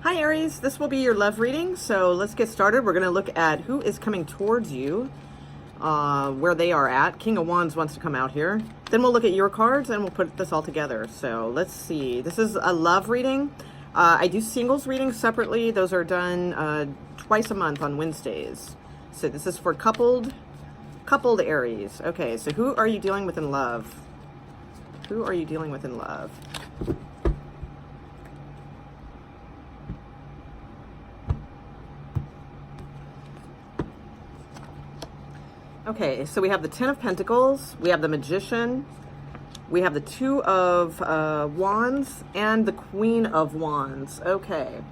Hi Aries, this will be your love reading, so let's get started. We're going to look at who is coming towards you, where they are at. King of Wands wants to come out here. Then we'll look at your cards and we'll put this all together. So let's see. This is a love reading. I do singles readings separately. Those are done twice a month on Wednesdays. So this is for coupled Aries. Okay, so who are you dealing with in love? Who are you dealing with in love? Okay, so we have the Ten of Pentacles, we have the Magician, we have the Two of Wands, and the Queen of Wands. Okay.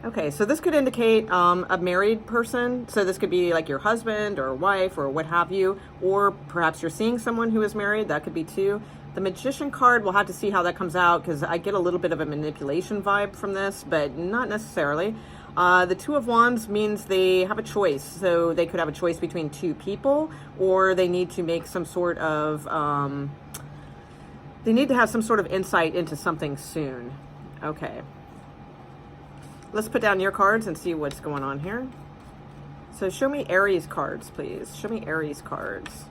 Okay, so this could indicate a married person. So this could be like your husband or wife or what have you, or perhaps you're seeing someone who is married. That could be too. The Magician card, we'll have to see how that comes out because I get a little bit of a manipulation vibe from this, but not necessarily. The Two of Wands means they have a choice. So they could have a choice between two people, or they need to make some sort of, they need to have some sort of insight into something soon. Okay. Let's put down your cards and see what's going on here. So show me Aries cards, please. Show me Aries cards.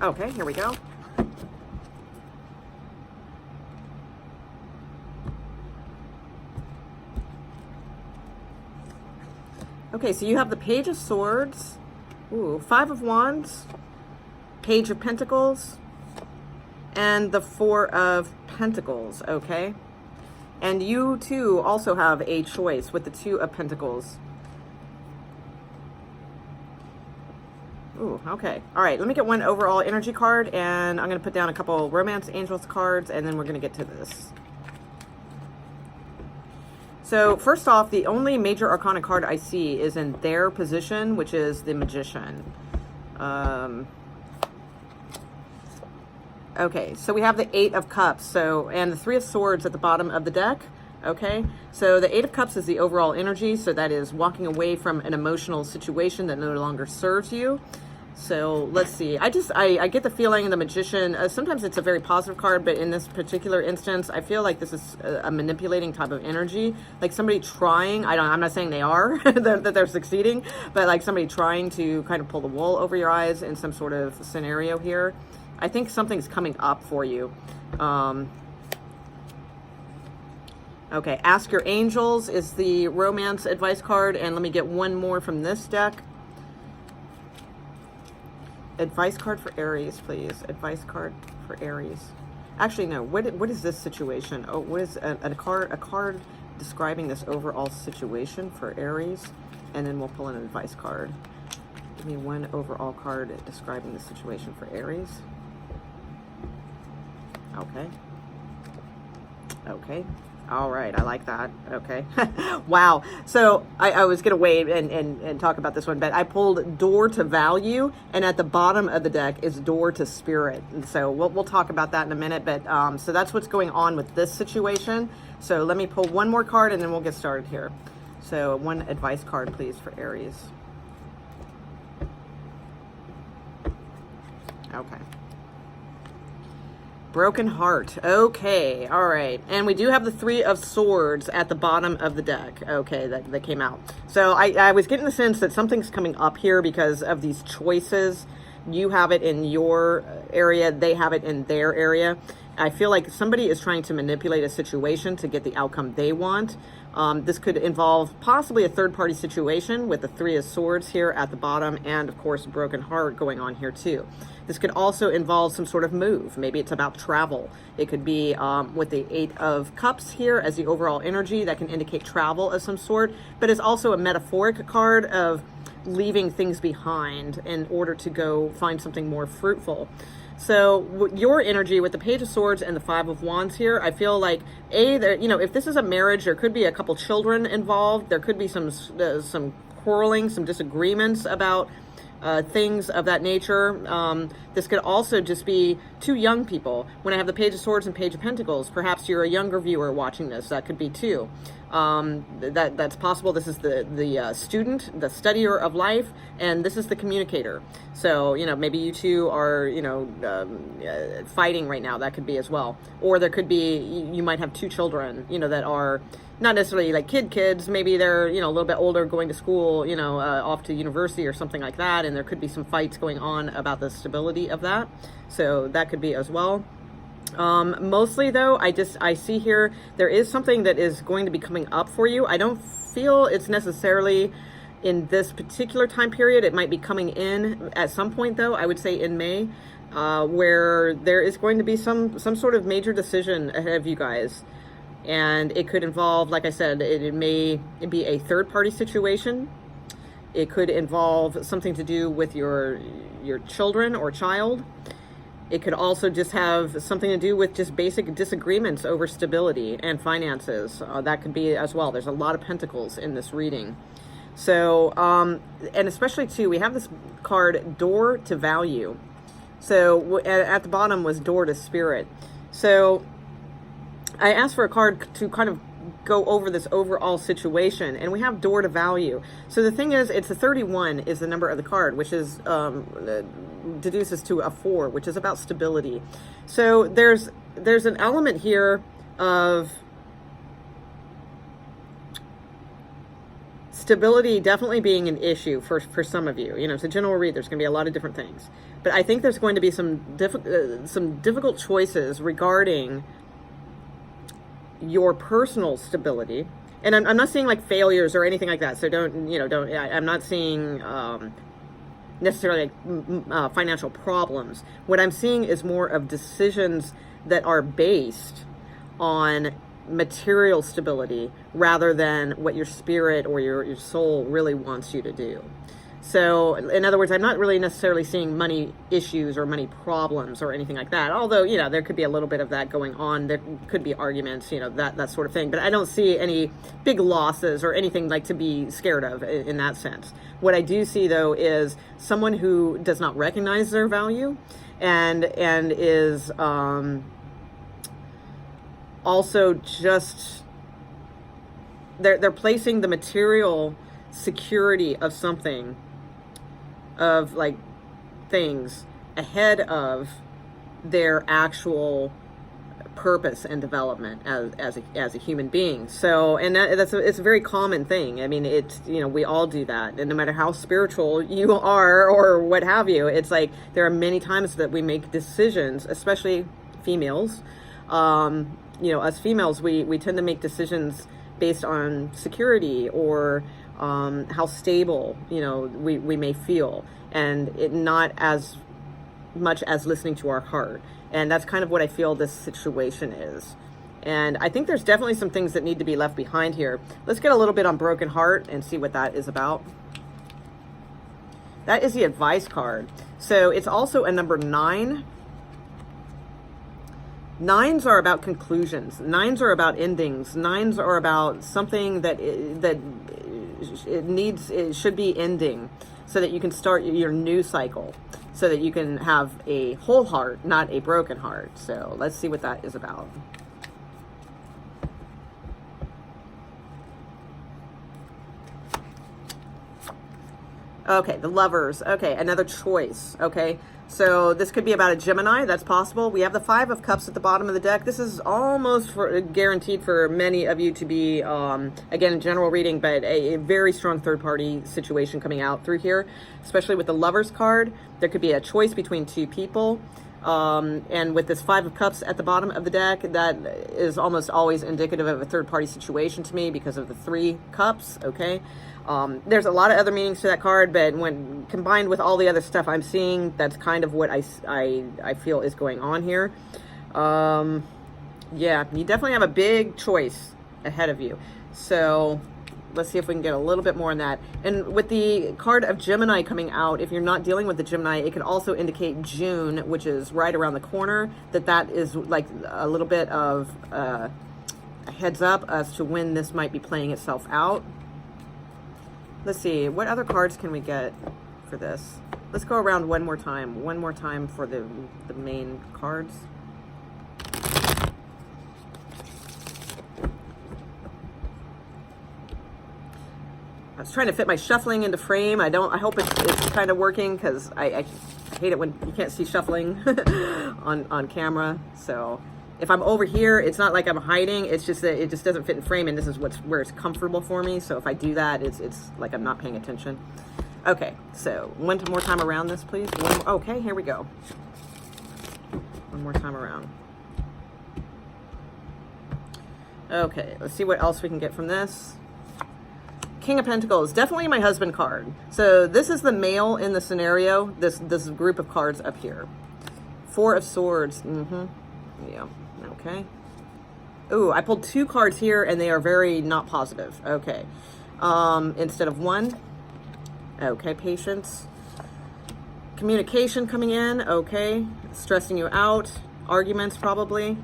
Okay, here we go. Okay, so you have the Page of Swords, Five of Wands, Page of Pentacles, and the Four of Pentacles, okay? And you, too, also have a choice with the Two of Pentacles. Ooh, okay. All right, let me get one overall energy card, and I'm going to put down a couple Romance Angels cards, and then we're going to get to this. So first off, the only major arcana card I see is in their position, which is the Magician. Okay, so we have the Eight of Cups, and the Three of Swords at the bottom of the deck. Okay, so the Eight of Cups is the overall energy, so that is walking away from an emotional situation that no longer serves you. So let's see. I get the feeling in the Magician, sometimes it's a very positive card, but in this particular instance, I feel like this is a manipulating type of energy. Like somebody trying, I'm not saying they are, that they're succeeding, but like somebody trying to kind of pull the wool over your eyes in some sort of scenario here. I think something's coming up for you. Okay, Ask Your Angels is the romance advice card, and let me get one more from this deck. Advice card for Aries, please. Advice card for Aries. Actually, no. What is this situation? Oh, what is a card describing this overall situation for Aries? And then we'll pull an advice card. Give me one overall card describing the situation for Aries. Okay. Okay. All right, I like that. Okay. Wow. So I was going to wait and talk about this one, but I pulled Door to Value, and at the bottom of the deck is Door to Spirit. And so we'll talk about that in a minute, but so that's what's going on with this situation. So let me pull one more card and then we'll get started here. So one advice card, please, for Aries. Okay. Broken Heart. Okay, all right. And we do have the Three of Swords at the bottom of the deck. Okay, that came out. So I was getting the sense that something's coming up here because of these choices. You have it in your area, they have it in their area. I feel like somebody is trying to manipulate a situation to get the outcome they want. This could involve possibly a third-party situation with the Three of Swords here at the bottom, and of course Broken Heart going on here too. This could also involve some sort of move. Maybe it's about travel. It could be with the Eight of Cups here as the overall energy that can indicate travel of some sort, but it's also a metaphoric card of leaving things behind in order to go find something more fruitful. So your energy with the Page of Swords and the Five of Wands here, I feel like if this is a marriage, there could be a couple children involved. There could be some quarreling, some disagreements about things of that nature. This could also just be two young people. When I have the Page of Swords and Page of Pentacles, perhaps you're a younger viewer watching this. That could be too. That's possible. This is the student, the studier of life, and this is the communicator. So, you know, maybe you two are, you know, fighting right now. That could be as well. Or there could be, you might have two children, you know, that are not necessarily like kids. Maybe they're, you know, a little bit older, going to school, you know, off to university or something like that. And there could be some fights going on about the stability of that. So that could be as well. Mostly though, I see here, there is something that is going to be coming up for you. I don't feel it's necessarily in this particular time period. It might be coming in at some point though, I would say in May, where there is going to be some sort of major decision ahead of you guys. And it could involve, like I said, it may be a third-party situation. It could involve something to do with your children or child. It could also just have something to do with just basic disagreements over stability and finances. That could be as well. There's a lot of pentacles in this reading. So, and especially too, we have this card, Door to Value. So at the bottom was Door to Spirit. So I asked for a card to kind of go over this overall situation, and we have Door to Value. So the thing is, it's a 31 is the number of the card, which is deduces to a 4, which is about stability. So there's an element here of stability definitely being an issue for some of you. You know, it's a general read. There's going to be a lot of different things, but I think there's going to be some difficult choices regarding your personal stability. And I'm not seeing like failures or anything like that. So I'm not seeing necessarily like, financial problems. What I'm seeing is more of decisions that are based on material stability rather than what your spirit or your soul really wants you to do. So in other words, I'm not really necessarily seeing money issues or money problems or anything like that. Although, you know, there could be a little bit of that going on. There could be arguments, you know, that sort of thing. But I don't see any big losses or anything like to be scared of in that sense. What I do see though is someone who does not recognize their value and is also just they're placing the material security of something, of like things, ahead of their actual purpose and development as a human being. So, and it's a very common thing. I mean, it's, you know, we all do that, and no matter how spiritual you are or what have you, it's like there are many times that we make decisions, especially females. You know, us females, we tend to make decisions based on security or how stable, you know, we may feel, and it not as much as listening to our heart. And that's kind of what I feel this situation is. And I think there's definitely some things that need to be left behind here. Let's get a little bit on Broken Heart and see what that is about. That is the Advice card. So it's also a number 9. 9s are about conclusions. 9s are about endings. 9s are about something that it should be ending, so that you can start your new cycle, so that you can have a whole heart, not a broken heart. So let's see what that is about. Okay, the Lovers. Okay, another choice. Okay, so this could be about a Gemini. That's possible. We have the 5 of Cups at the bottom of the deck. This is almost guaranteed for many of you to be, again, a general reading, but a very strong third-party situation coming out through here, especially with the Lovers card. There could be a choice between two people. And with this 5 of Cups at the bottom of the deck, that is almost always indicative of a third-party situation to me because of the 3 cups, okay? There's a lot of other meanings to that card, but when combined with all the other stuff I'm seeing, that's kind of what I feel is going on here. Yeah, you definitely have a big choice ahead of you. So let's see if we can get a little bit more on that. And with the card of Gemini coming out, if you're not dealing with the Gemini, it could also indicate June, which is right around the corner, that is like a little bit of a heads up as to when this might be playing itself out. Let's see, what other cards can we get for this? Let's go around one more time. One more time for the main cards. I was trying to fit my shuffling into frame. I hope it's kind of working, because I hate it when you can't see shuffling on camera. So if I'm over here, it's not like I'm hiding. It's just that it just doesn't fit in frame, and this is where it's comfortable for me. So if I do that, it's like I'm not paying attention. Okay, so one more time around this, please. Okay, here we go. One more time around. Okay, let's see what else we can get from this. King of Pentacles, definitely my husband card. So this is the male in the scenario, this group of cards up here. Four of Swords. Yeah, okay. Ooh, I pulled 2 cards here, and they are very not positive. Okay. Instead of 1. Okay, patience. Communication coming in. Okay. Stressing you out. Arguments, probably.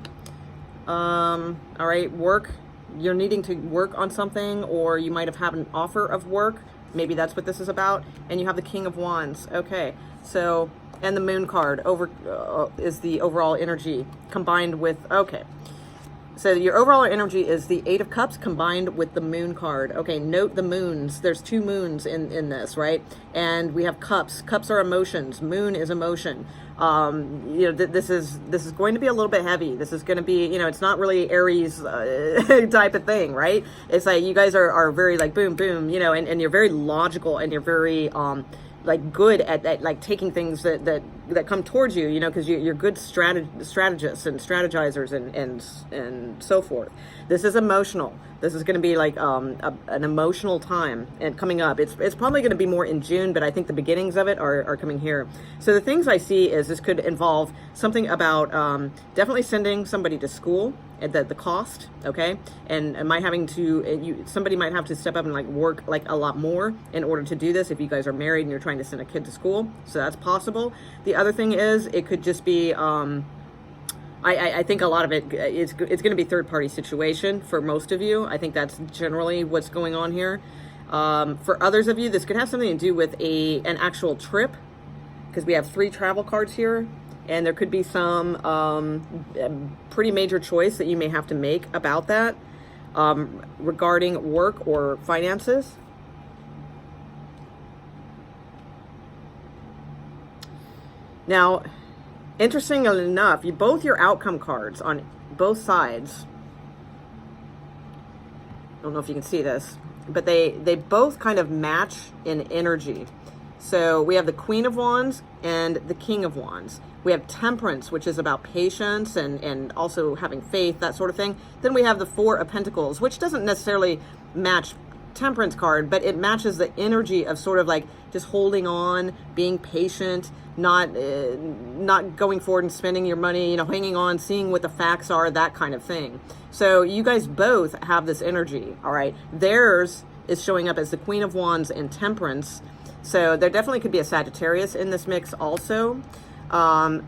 All right, work. You're needing to work on something, or you might have had an offer of work. Maybe that's what this is about. And you have the King of Wands. Okay, so, and the Moon card is the overall energy combined with, okay. So your overall energy is the 8 of Cups combined with the Moon card. Okay, note the moons. There's 2 moons in this, right? And we have cups. Cups are emotions. Moon is emotion. You know, this is going to be a little bit heavy. This is going to be, you know, it's not really Aries type of thing, right? It's like you guys are very like boom, boom, you know, and you're very logical, and you're very like good at like taking things that come towards you, you know, because you're good strategists and strategizers and so forth. This is emotional. This is going to be like an emotional time and coming up. It's probably going to be more in June, but I think the beginnings of it are coming here. So the things I see is this could involve something about definitely sending somebody to school at the cost, okay, and might having to somebody might have to step up and like work like a lot more in order to do this if you guys are married and you're trying to send a kid to school. So that's possible. The other thing is it could just be I think a lot of it's going to be third-party situation for most of you. I think that's generally what's going on here. For others of you, this could have something to do with an actual trip, because we have 3 travel cards here, and there could be some pretty major choice that you may have to make about that regarding work or finances. Now, interestingly enough, both your outcome cards on both sides, I don't know if you can see this, but they both kind of match in energy. So we have the Queen of Wands and the King of Wands. We have Temperance, which is about patience and also having faith, that sort of thing. Then we have the Four of Pentacles, which doesn't necessarily match Temperance card, but it matches the energy of sort of like just holding on, being patient, not going forward and spending your money, you know, hanging on, seeing what the facts are, that kind of thing. So you guys both have this energy, all right? Theirs is showing up as the Queen of Wands and Temperance. So there definitely could be a Sagittarius in this mix also. And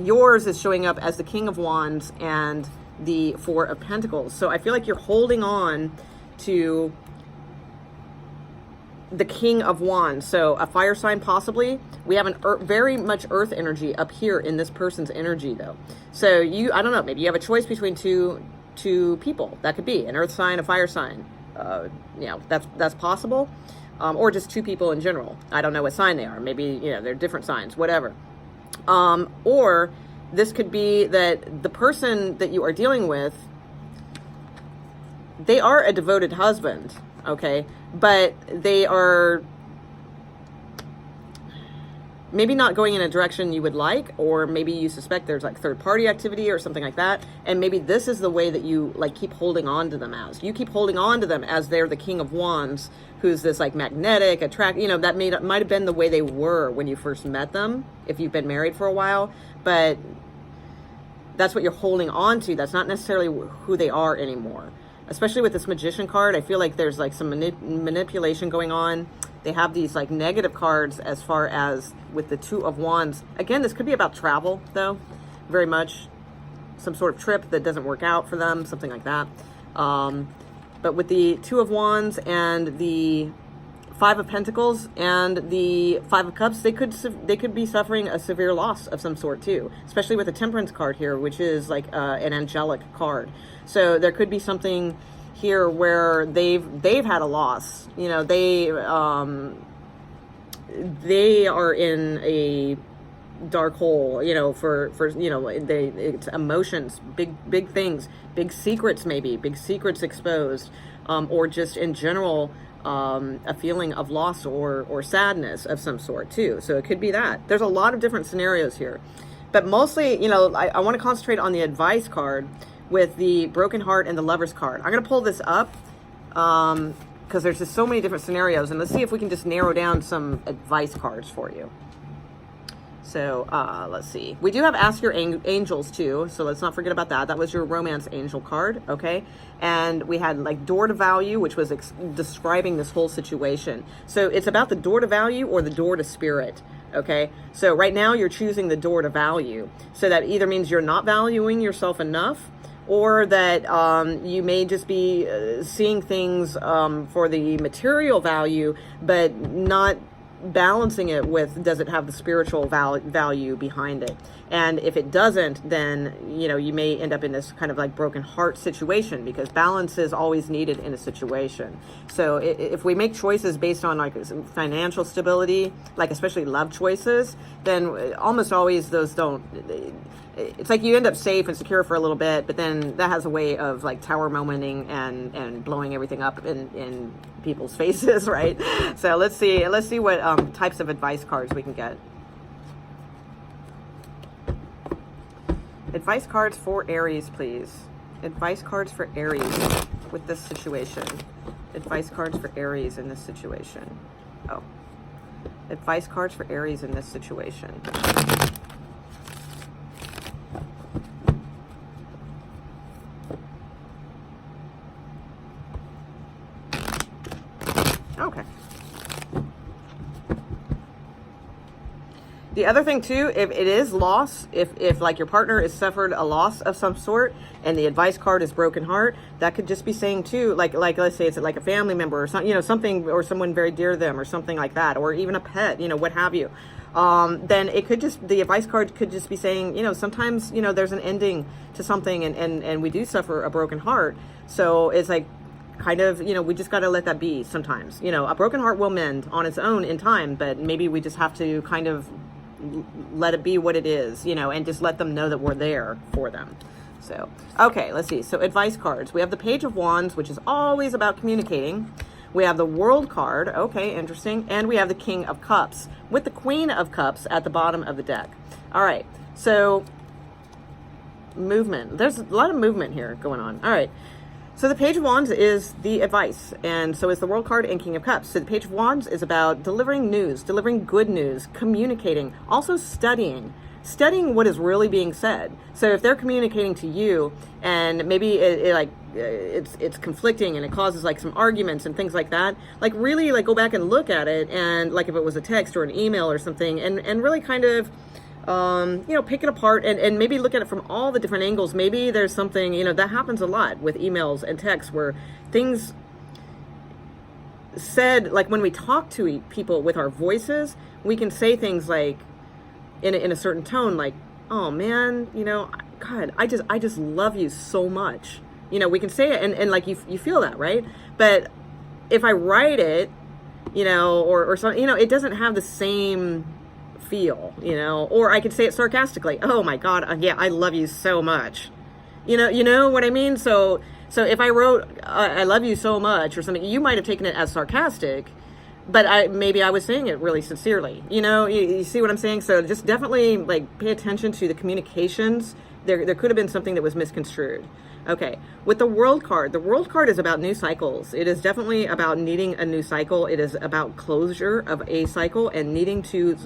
yours is showing up as the King of Wands and the Four of Pentacles. So I feel like you're holding on to the King of Wands. So a fire sign possibly. We have very much earth energy up here in this person's energy though. So I don't know, maybe you have a choice between two people. That could be an earth sign, a fire sign. You know, that's possible. Or just 2 people in general. I don't know what sign they are. Maybe, you know, they're different signs, whatever. Or this could be that the person that you are dealing with, they are a devoted husband, okay? But they are maybe not going in a direction you would like, or maybe you suspect there's like third-party activity or something like that, and maybe this is the way that you like keep holding on to them as. You keep holding on to them as they're the King of Wands, who's this like magnetic, you know, that might have been the way they were when you first met them, if you've been married for a while, but that's what you're holding on to. That's not necessarily who they are anymore. Especially with this Magician card, I feel like there's like some manipulation going on. They have these like negative cards as far as with the Two of Wands. Again, this could be about travel though, very much. Some sort of trip that doesn't work out for them, something like that. But with the Two of Wands and the Five of Pentacles and the Five of Cups, they could be suffering a severe loss of some sort too, especially with the Temperance card here, which is like an angelic card. So there could be something here where they've had a loss. You know, they are in a dark hole, you know, for you know, it's emotions, big things, big secrets, maybe big secrets exposed, or just in general a feeling of loss or sadness of some sort too. So it could be that. There's a lot of different scenarios here, but mostly, you know, I want to concentrate on the advice card with the broken heart and the Lover's card. I'm going to pull this up because there's just so many different scenarios, and let's see if we can just narrow down some advice cards for you. So let's see. We do have Ask Your Angels too, so let's not forget about that. That was your romance angel card, okay? And we had like door to value, which was describing this whole situation. So it's about the door to value or the door to spirit, okay? So right now you're choosing the door to value. So that either means you're not valuing yourself enough, or that you may just be seeing things for the material value, but not balancing it with, does it have the spiritual value behind it? And if it doesn't, then, you know, you may end up in this kind of like broken heart situation, because balance is always needed in a situation. So if we make choices based on like financial stability, like especially love choices, then almost always those don't, it's like you end up safe and secure for a little bit, but then that has a way of like tower momenting and blowing everything up in people's faces, right? So let's see what types of advice cards we can get. Advice cards for Aries, please. Advice cards for Aries with this situation. Advice cards for Aries in this situation. Oh. Advice cards for Aries in this situation. Okay. The other thing too, if it is loss, if like your partner has suffered a loss of some sort and the advice card is broken heart, that could just be saying too, like let's say it's like a family member or something, you know, something, or someone very dear to them or something like that, or even a pet, you know, what have you. Then it could just, the advice card could just be saying, you know, sometimes, you know, there's an ending to something and we do suffer a broken heart. So it's like, kind of, you know, we just got to let that be sometimes. You know, a broken heart will mend on its own in time, but maybe we just have to kind of let it be what it is, you know, and just let them know that we're there for them. So, okay, let's see. So advice cards. We have the Page of Wands, which is always about communicating. We have the World card. Okay, interesting. And we have the King of Cups with the Queen of Cups at the bottom of the deck. All right. So movement. There's a lot of movement here going on. All right. So the Page of Wands is the advice, and so is the World card and King of Cups. So the Page of Wands is about delivering news, delivering good news, communicating, also studying what is really being said. So if they're communicating to you and maybe it's conflicting and it causes like some arguments and things like that, like really like go back and look at it, and like if it was a text or an email or something, and really kind of you know, pick it apart and maybe look at it from all the different angles. Maybe there's something, you know, that happens a lot with emails and texts where things said, like when we talk to people with our voices, we can say things like in a certain tone, like, oh man, you know, God, I just love you so much. You know, we can say it and like you feel that, right? But if I write it, you know, or something, you know, it doesn't have the same feel, you know. Or I could say it sarcastically, oh my God, yeah, I love you so much, you know what I mean? So if I wrote I love you so much or something, you might have taken it as sarcastic, but maybe I was saying it really sincerely, you know. You see what I'm saying? So just definitely like pay attention to the communications. There could have been something that was misconstrued. Okay, with the World card is about new cycles. It is definitely about needing a new cycle. It is about closure of a cycle and needing to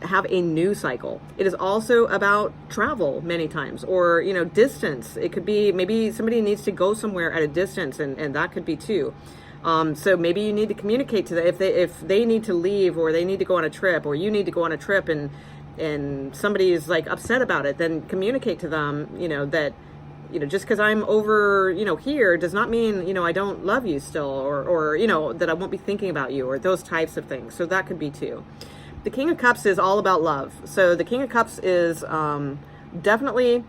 have a new cycle. It is also about travel many times, or, you know, distance. It could be maybe somebody needs to go somewhere at a distance, and that could be too. So maybe you need to communicate to them if they need to leave, or they need to go on a trip, or you need to go on a trip, and somebody is like upset about it, then communicate to them, you know, that just because I'm over, here does not mean, I don't love you still, or, that I won't be thinking about you, or those types of things. So that could be too. The King of Cups is all about love. So the King of Cups is definitely,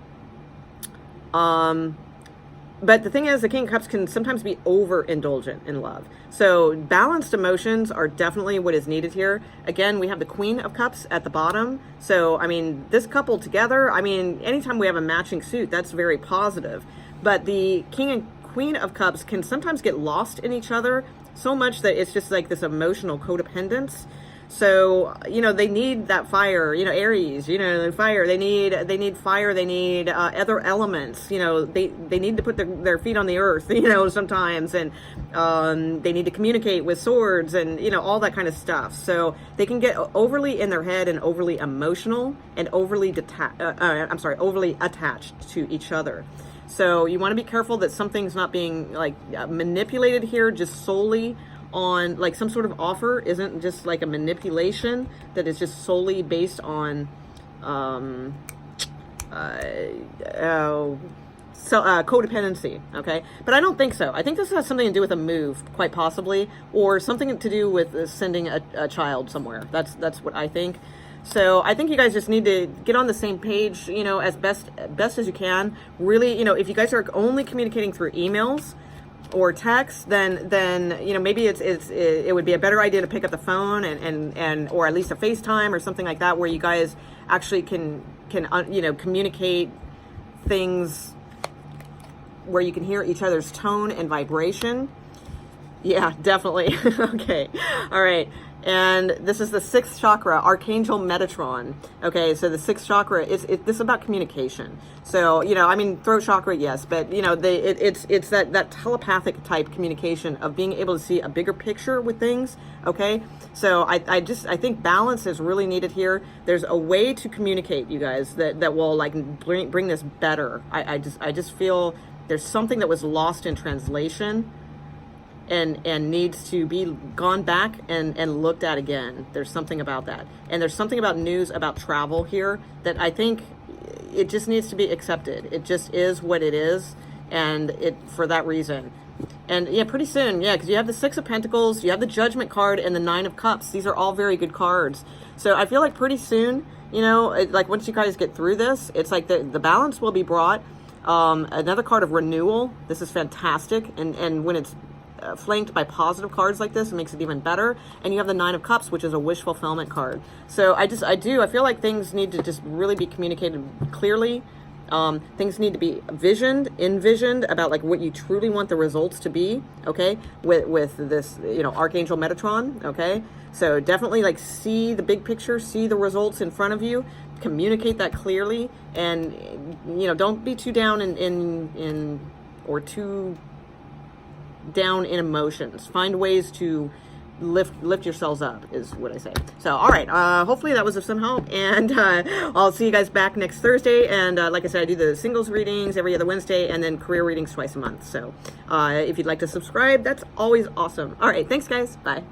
but the thing is, the King of Cups can sometimes be overindulgent in love. So balanced emotions are definitely what is needed here. Again, we have the Queen of Cups at the bottom. So, I mean, this couple together, I mean, anytime we have a matching suit, that's very positive. But the King and Queen of Cups can sometimes get lost in each other so much that it's just like this emotional codependence. So, they need that fire, Aries, the fire, they need fire, they need other elements, they need to put their feet on the earth, sometimes, and they need to communicate with swords and, all that kind of stuff. So they can get overly in their head and overly emotional and overly overly attached to each other. So you want to be careful that something's not being like manipulated here just solely on like some sort of offer isn't just like a manipulation that is just solely based on codependency. Okay, but I don't think so. I think this has something to do with a move, quite possibly, or something to do with sending a child somewhere. That's what I think. So I think you guys just need to get on the same page, as best as you can. Really, if you guys are only communicating through emails or text, then maybe it would be a better idea to pick up the phone and or at least a FaceTime or something like that, where you guys actually can communicate things where you can hear each other's tone and vibration. Yeah, definitely. Okay, all right. And this is the 6th chakra, Archangel Metatron. Okay, so the 6th chakra this is about communication. So, throat chakra, yes, but it's that telepathic type communication of being able to see a bigger picture with things. Okay, so I think balance is really needed here. There's a way to communicate, you guys, that will like bring this better. I just feel there's something that was lost in translation and needs to be gone back and looked at again. There's something about that. And there's something about news about travel here that I think it just needs to be accepted. It just is what it is, and for that reason. And yeah, pretty soon, yeah, because you have the 6 of Pentacles, you have the Judgment card, and the 9 of Cups. These are all very good cards. So I feel like pretty soon, like once you guys get through this, it's like the balance will be brought. Another card of renewal. This is fantastic. And when it's flanked by positive cards like this, it makes it even better. And you have the 9 of Cups, which is a wish fulfillment card. So I feel like things need to just really be communicated clearly. Things need to be envisioned about like what you truly want the results to be. Okay, with this, Archangel Metatron. Okay, so definitely like see the big picture, see the results in front of you, communicate that clearly, and don't be too down or too down in emotions. Find ways to lift yourselves up is what I say. So all right, hopefully that was of some help, and I'll see you guys back next Thursday. And like I said, I do the singles readings every other Wednesday, and then career readings twice a month. So if you'd like to subscribe, that's always awesome. All right, thanks guys, bye.